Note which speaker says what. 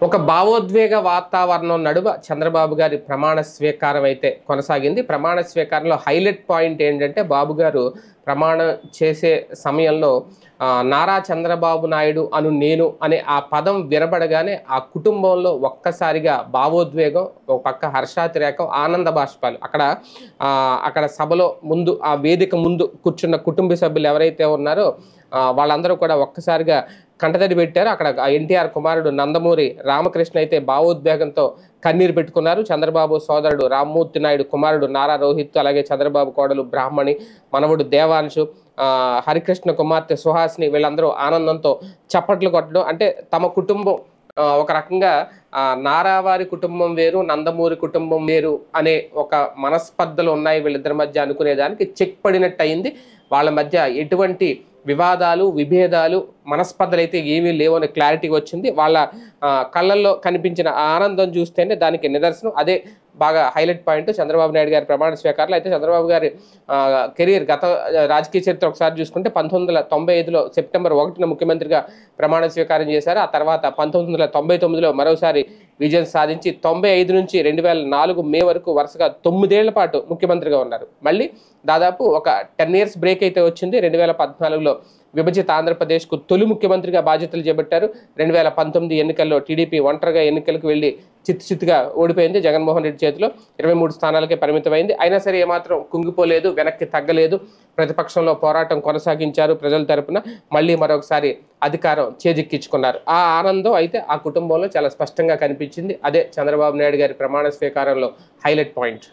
Speaker 1: ఒక భావోద్వేగ వాతావరణం నడుమ చంద్రబాబు గారి ప్రమాణ స్వీకారం అయితే కొనసాగింది. ప్రమాణ స్వీకారంలో హైలైట్ పాయింట్ ఏంటంటే బాబు గారు ప్రమాణం చేసే సమయంలో నారా చంద్రబాబు నాయుడు అను నేను అనే ఆ పదం వినబడగానే ఆ కుటుంబంలో ఒక్కసారిగా భావోద్వేగం, ఒక పక్క హర్షాతిరేకం, ఆనంద బాష్పాలు. అక్కడ సభలో ముందు ఆ వేదిక ముందు కూర్చున్న కుటుంబ సభ్యులు ఎవరైతే ఉన్నారో వాళ్ళందరూ కూడా ఒక్కసారిగా కంటతడి పెట్టారు. అక్కడ ఎన్టీఆర్ కుమారుడు నందమూరి రామకృష్ణ అయితే భావోద్వేగంతో కన్నీరు పెట్టుకున్నారు. చంద్రబాబు సోదరుడు రామ్మూర్తి నాయుడు కుమారుడు నారా రోహిత్, అలాగే చంద్రబాబు కోడలు బ్రాహ్మణి, మనవడు దేవాంశు, హరికృష్ణ కుమార్తె సుహాసిని వీళ్ళందరూ ఆనందంతో చప్పట్లు కొట్టడం, అంటే తమ కుటుంబం ఒక రకంగా నారావారి కుటుంబం వేరు, నందమూరి కుటుంబం వేరు అనే ఒక మనస్పర్ధలు ఉన్నాయి వీళ్ళిద్దరి మధ్య అనుకునేదానికి చెక్ పడినట్టు అయింది. వాళ్ళ మధ్య ఎటువంటి వివాదాలు, విభేదాలు, మనస్పర్ధలు అయితే ఏమీ లేవని క్లారిటీ వచ్చింది. వాళ్ళ కళ్ళల్లో కనిపించిన ఆనందం చూస్తేనే దానికి నిదర్శనం. అదే బాగా హైలైట్ పాయింట్ చంద్రబాబు నాయుడు గారి ప్రమాణ స్వీకారంలో. అయితే చంద్రబాబు గారి కెరీర్, గత రాజకీయ చరిత్ర ఒకసారి చూసుకుంటే 1995లో సెప్టెంబర్ 1న ముఖ్యమంత్రిగా ప్రమాణ స్వీకారం చేశారు. ఆ తర్వాత 1999లో మరోసారి విజయం సాధించి 95 నుంచి 2004 మే వరకు వరుసగా 9 ఏళ్ల పాటు ముఖ్యమంత్రిగా ఉన్నారు. మళ్ళీ దాదాపు ఒక 10 ఇయర్స్ బ్రేక్ అయితే వచ్చింది. 2014లో విభజిత ఆంధ్రప్రదేశ్కు తొలి ముఖ్యమంత్రిగా బాధ్యతలు చేపట్టారు. 2019 ఎన్నికల్లో టీడీపీ ఒంటరిగా ఎన్నికలకు వెళ్ళి చిత్తుగా ఓడిపోయింది. జగన్మోహన్ రెడ్డి చేతిలో 23 స్థానాలకే పరిమితమైంది. అయినా సరే ఏమాత్రం కుంగిపోలేదు, వెనక్కి తగ్గలేదు. ప్రతిపక్షంలో పోరాటం కొనసాగించారు. ప్రజల తరపున మళ్ళీ మరొకసారి అధికారం చేజిక్కించుకున్నారు. ఆ ఆనందం అయితే ఆ కుటుంబంలో చాలా స్పష్టంగా కనిపించింది. అదే చంద్రబాబు నాయుడు గారి ప్రమాణ స్వీకారంలో హైలైట్ పాయింట్.